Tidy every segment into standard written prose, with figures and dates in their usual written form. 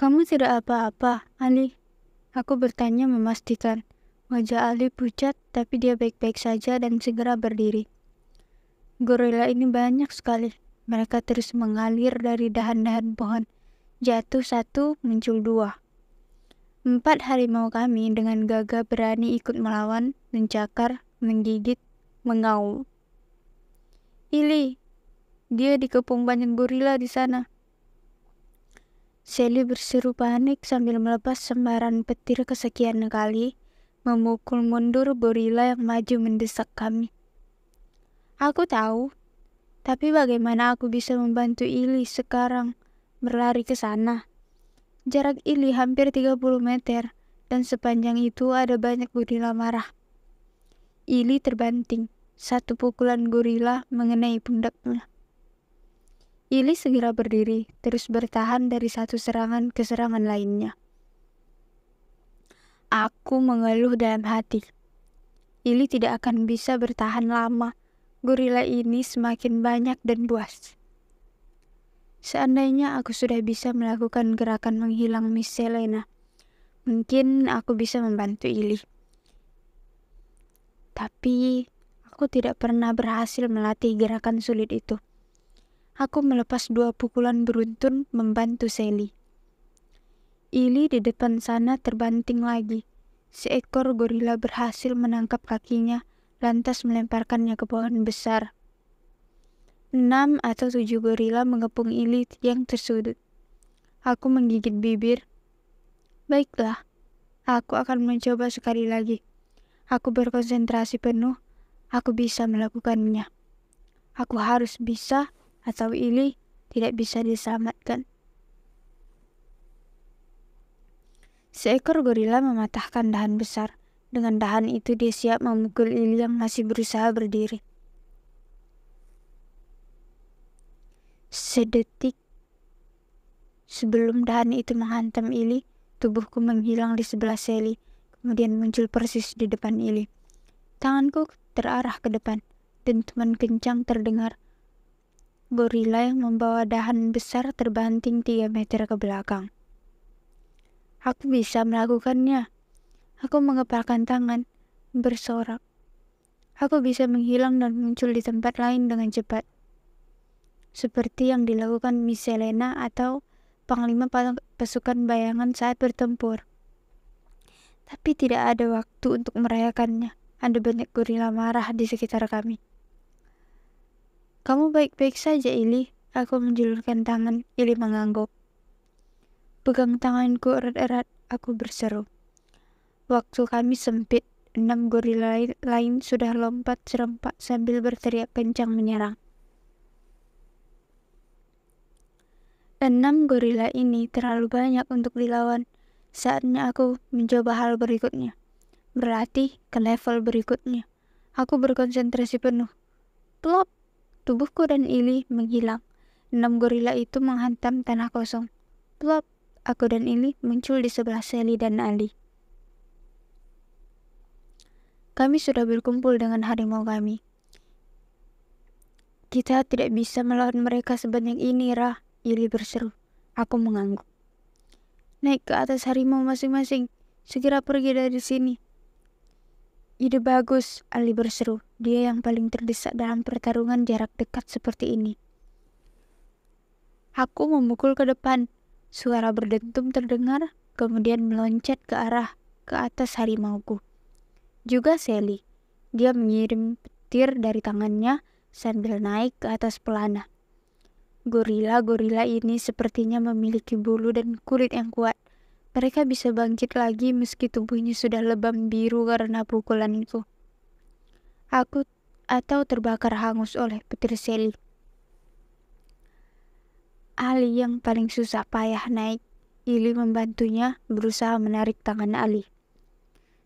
Kamu tidak apa-apa, Ali. Aku bertanya memastikan. Wajah Ali pucat, tapi dia baik-baik saja dan segera berdiri. Gorila ini banyak sekali. Mereka terus mengalir dari dahan-dahan pohon. Jatuh satu, muncul dua. 4 harimau kami dengan gagah berani ikut melawan, mencakar, menggigit, mengaum. Ili, dia dikepung banyak gorila di sana. Sally berseru panik sambil melepas sembaran petir kesekian kali, memukul mundur gorila yang maju mendesak kami. Aku tahu, tapi bagaimana aku bisa membantu Ili sekarang berlari ke sana? Jarak Ili hampir 30 meter, dan sepanjang itu ada banyak gorila marah. Ili terbanting, satu pukulan gorila mengenai pundaknya. Ili segera berdiri, terus bertahan dari satu serangan ke serangan lainnya. Aku mengeluh dalam hati. Ili tidak akan bisa bertahan lama. Gorila ini semakin banyak dan buas. Seandainya aku sudah bisa melakukan gerakan menghilang Miss Selena, mungkin aku bisa membantu Ili. Tapi aku tidak pernah berhasil melatih gerakan sulit itu. Aku melepas 2 pukulan beruntun membantu Sally. Ili di depan sana terbanting lagi. Seekor gorila berhasil menangkap kakinya, lantas melemparkannya ke pohon besar. 6 atau 7 gorila mengepung Ili yang tersudut. Aku menggigit bibir. Baiklah, aku akan mencoba sekali lagi. Aku berkonsentrasi penuh. Aku bisa melakukannya. Aku harus bisa, atau Ili tidak bisa diselamatkan. Seekor gorila mematahkan dahan besar. Dengan dahan itu dia siap memukul Ili yang masih berusaha berdiri. Sedetik sebelum dahan itu menghantam Ili, tubuhku menghilang di sebelah Sally, kemudian muncul persis di depan Ili. Tanganku terarah ke depan, dentuman kencang terdengar. Gorila yang membawa dahan besar terbanting 3 meter ke belakang. Aku bisa melakukannya. Aku mengepalkan tangan, bersorak. Aku bisa menghilang dan muncul di tempat lain dengan cepat. Seperti yang dilakukan Miss Selena atau Panglima pasukan bayangan saat bertempur. Tapi tidak ada waktu untuk merayakannya. Ada banyak gorila marah di sekitar kami. Kamu baik-baik saja, Ili. Aku menjulurkan tangan. Ili mengangguk. Pegang tanganku erat-erat, aku berseru. Waktu kami sempit, 6 gorila lain sudah lompat serempak sambil berteriak kencang menyerang. 6 gorila ini terlalu banyak untuk dilawan. Saatnya aku mencoba hal berikutnya. Berlatih ke level berikutnya. Aku berkonsentrasi penuh. Plop! Tubuhku dan Ili menghilang. 6 gorila itu menghantam tanah kosong. Plop! Aku dan Ili muncul di sebelah Sally dan Ali. Kami sudah berkumpul dengan harimau kami. Kita tidak bisa melawan mereka sebanyak ini, Rah. Ili berseru. Aku mengangguk. Naik ke atas harimau masing-masing. Segera pergi dari sini. Ide bagus, Ali berseru. Dia yang paling terdesak dalam pertarungan jarak dekat seperti ini. Aku memukul ke depan. Suara berdentum terdengar, kemudian meloncat ke atas harimauku. Juga Sally. Dia mengirim petir dari tangannya sambil naik ke atas pelana. Gorila-gorila ini sepertinya memiliki bulu dan kulit yang kuat. Mereka bisa bangkit lagi meski tubuhnya sudah lebam biru karena pukulan itu. Atau terbakar hangus oleh petir Sally. Ali yang paling susah payah naik. Ili membantunya berusaha menarik tangan Ali.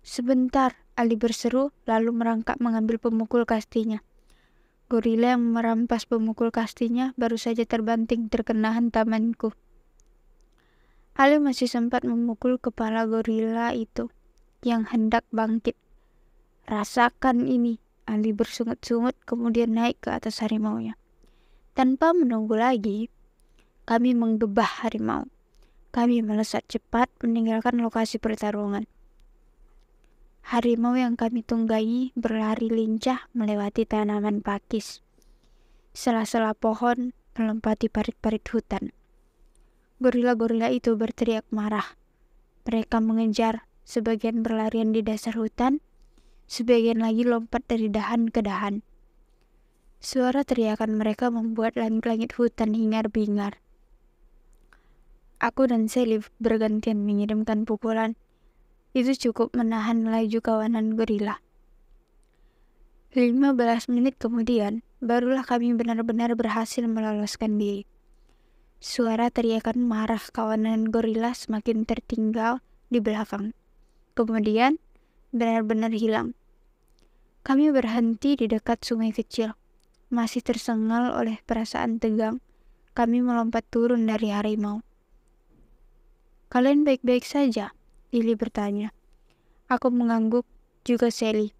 Sebentar, Ali berseru lalu merangkak mengambil pemukul kastinya. Gorila yang merampas pemukul kastinya baru saja terbanting terkena hantamanku. Ali masih sempat memukul kepala gorila itu yang hendak bangkit. Rasakan ini, Ali bersungut-sungut kemudian naik ke atas harimaunya. Tanpa menunggu lagi, kami menggebah harimau. Kami melesat cepat meninggalkan lokasi pertarungan. Harimau yang kami tunggangi berlari lincah melewati tanaman pakis. Sela-sela pohon melompati parit-parit hutan. Gorila-gorila itu berteriak marah. Mereka mengejar, sebagian berlarian di dasar hutan, sebagian lagi lompat dari dahan ke dahan. Suara teriakan mereka membuat langit-langit hutan hingar-bingar. Aku dan Sally bergantian mengirimkan pukulan. Itu cukup menahan laju kawanan gorila. 15 menit kemudian, barulah kami benar-benar berhasil meloloskan diri. Suara teriakan marah kawanan gorila semakin tertinggal di belakang. Kemudian, benar-benar hilang. Kami berhenti di dekat sungai kecil. Masih tersengal oleh perasaan tegang, kami melompat turun dari harimau. "Kalian baik-baik saja?" Lily bertanya. Aku mengangguk, juga Sally.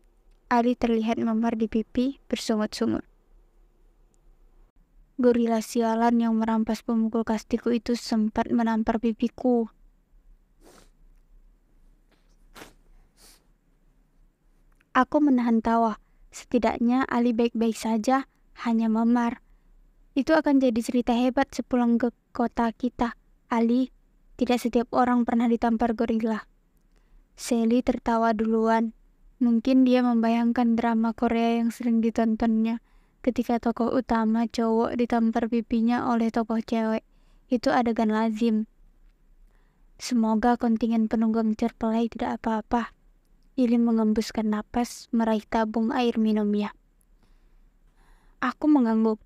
Ali terlihat memar di pipi, bersungut-sungut. Gorila sialan yang merampas pemukul kastiku itu sempat menampar pipiku. Aku menahan tawa. Setidaknya Ali baik-baik saja, hanya memar. Itu akan jadi cerita hebat sepulang ke kota kita. Ali, tidak setiap orang pernah ditampar gorila. Sally tertawa duluan. Mungkin dia membayangkan drama Korea yang sering ditontonnya. Ketika tokoh utama cowok ditampar pipinya oleh tokoh cewek. Itu adegan lazim. Semoga kontingen penunggang Cerpelai tidak apa-apa. Ili mengembuskan napas, meraih tabung air minumnya. Aku mengangguk.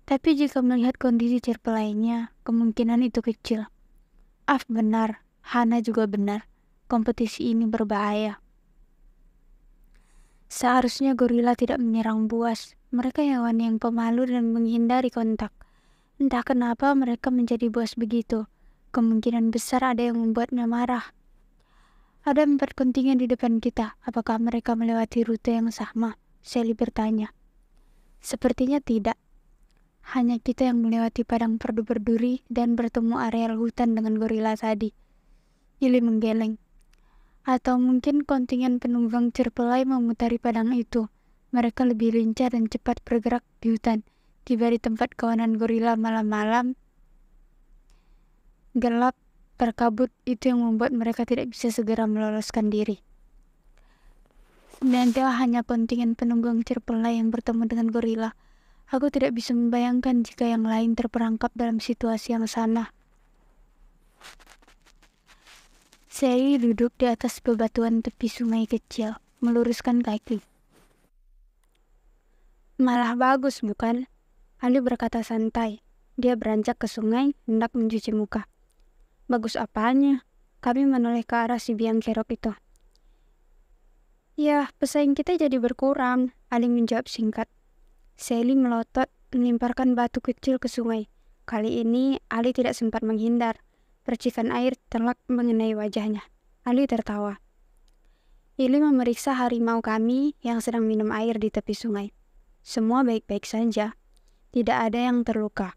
Tapi jika melihat kondisi Cerpelainya, kemungkinan itu kecil. Af benar, Hana juga benar. Kompetisi ini berbahaya. Seharusnya gorila tidak menyerang buas. Mereka hewan yang pemalu dan menghindari kontak. Entah kenapa mereka menjadi buas begitu. Kemungkinan besar ada yang membuatnya marah. Ada 4 kontingen di depan kita. Apakah mereka melewati rute yang sama? Sally bertanya. Sepertinya tidak. Hanya kita yang melewati padang perdu berduri dan bertemu areal hutan dengan gorila tadi. Ili menggeleng. Atau mungkin kontingen penunggang Cerpelai memutari padang itu. Mereka lebih lincah dan cepat bergerak di hutan. Tiba di tempat kawanan gorila malam-malam. Gelap, berkabut, itu yang membuat mereka tidak bisa segera meloloskan diri. Dan itu hanya kontingen penunggang Cerpelai yang bertemu dengan gorila. Aku tidak bisa membayangkan jika yang lain terperangkap dalam situasi yang sama. Sally duduk di atas bebatuan tepi sungai kecil, meluruskan kaki. Malah bagus, bukan? Ali berkata santai. Dia beranjak ke sungai, hendak mencuci muka. Bagus apanya? Kami menoleh ke arah si biang kerok itu. Ya, pesaing kita jadi berkurang, Ali menjawab singkat. Sally melotot, melemparkan batu kecil ke sungai. Kali ini, Ali tidak sempat menghindar. Percikan air telak mengenai wajahnya. Ali tertawa. Ili memeriksa harimau kami yang sedang minum air di tepi sungai. Semua baik-baik saja. Tidak ada yang terluka.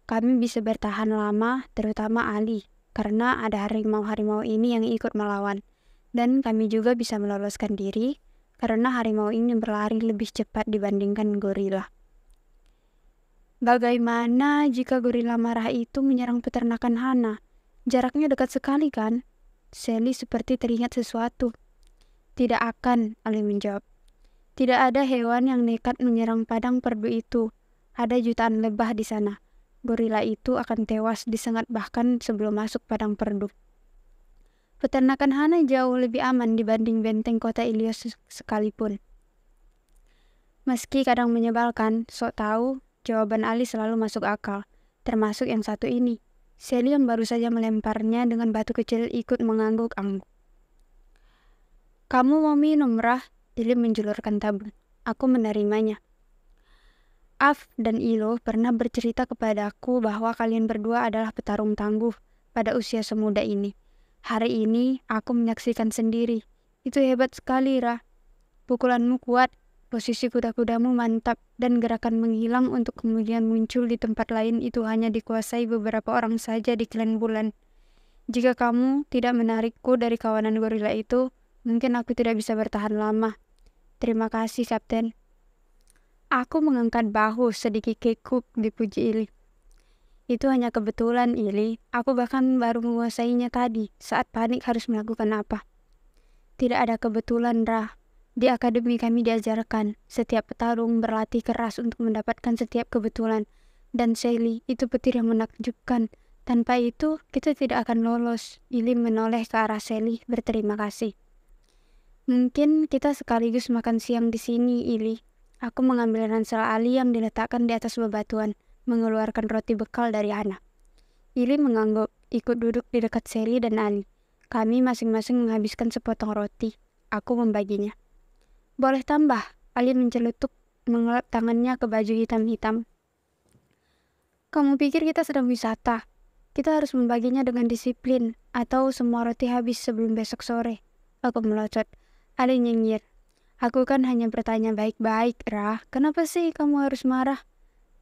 Kami bisa bertahan lama, terutama Ali, karena ada harimau-harimau ini yang ikut melawan. Dan kami juga bisa meloloskan diri, karena harimau ini berlari lebih cepat dibandingkan gorila. Bagaimana jika gorila marah itu menyerang peternakan Hana? Jaraknya dekat sekali kan? Sally seperti teringat sesuatu. Tidak akan, Ali menjawab. Tidak ada hewan yang nekat menyerang padang perdu itu. Ada jutaan lebah di sana. Gorila itu akan tewas disengat bahkan sebelum masuk padang perdu. Peternakan Hana jauh lebih aman dibanding benteng kota Ilios sekalipun. Meski kadang menyebalkan, sok tahu, jawaban Ali selalu masuk akal, termasuk yang satu ini. Sally yang baru saja melemparnya dengan batu kecil ikut mengangguk-angguk. Kamu mau minum, Rah? Ili menjulurkan tabung. Aku menerimanya. Af dan Ilo pernah bercerita kepadaku bahwa kalian berdua adalah petarung tangguh pada usia semuda ini. Hari ini aku menyaksikan sendiri. Itu hebat sekali, Rah. Pukulanmu kuat, posisi kuda-kudamu mantap, dan gerakan menghilang untuk kemudian muncul di tempat lain itu hanya dikuasai beberapa orang saja di Klan Bulan. Jika kamu tidak menarikku dari kawanan gorila itu, mungkin aku tidak bisa bertahan lama. Terima kasih, Kapten. Aku mengangkat bahu sedikit kekuk dipuji Ili. Itu hanya kebetulan, Ili. Aku bahkan baru menguasainya tadi, saat panik harus melakukan apa. Tidak ada kebetulan, Rah. Di akademi kami diajarkan, setiap petarung berlatih keras untuk mendapatkan setiap kebetulan. Dan Sally, itu petir yang menakjubkan. Tanpa itu, kita tidak akan lolos. Ili menoleh ke arah Sally, berterima kasih. Mungkin kita sekaligus makan siang di sini, Ili. Aku mengambil ransel Ali yang diletakkan di atas bebatuan, mengeluarkan roti bekal dari Hana. Ili mengangguk, ikut duduk di dekat Sally dan Ali. Kami masing-masing menghabiskan sepotong roti. Aku membaginya. Boleh tambah? Ali mencelutuk, mengelap tangannya ke baju hitam-hitam. Kamu pikir kita sedang wisata? Kita harus membaginya dengan disiplin, atau semua roti habis sebelum besok sore. Aku melocot. Ali nyinyir. Aku kan hanya bertanya baik-baik, Rah. Kenapa sih kamu harus marah?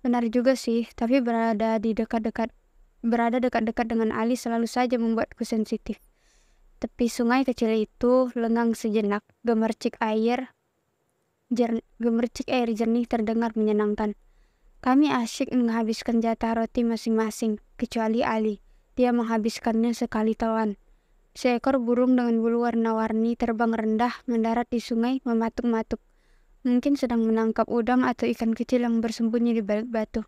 Benar juga sih, tapi berada dekat-dekat dengan Ali selalu saja membuatku sensitif. Tepi sungai kecil itu lengang sejenak, gemercik air jernih terdengar menyenangkan. Kami asyik menghabiskan jatah roti masing-masing, kecuali Ali. Dia menghabiskannya sekali telan. Seekor burung dengan bulu warna-warni terbang rendah mendarat di sungai mematuk-matuk. Mungkin sedang menangkap udang atau ikan kecil yang bersembunyi di balik batu.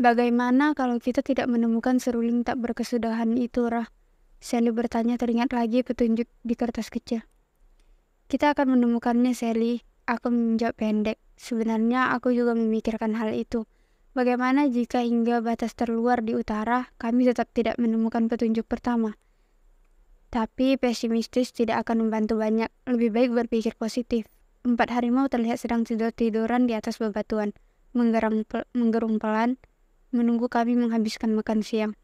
Bagaimana kalau kita tidak menemukan seruling tak berkesudahan itu, Rah? Sally bertanya, teringat lagi petunjuk di kertas kecil. Kita akan menemukannya, Sally. Aku menjawab pendek. Sebenarnya aku juga memikirkan hal itu. Bagaimana jika hingga batas terluar di utara, kami tetap tidak menemukan petunjuk pertama? Tapi pesimistis tidak akan membantu banyak. Lebih baik berpikir positif. 4 harimau terlihat sedang tidur-tiduran di atas bebatuan, menggerung pelan, menunggu kami menghabiskan makan siang.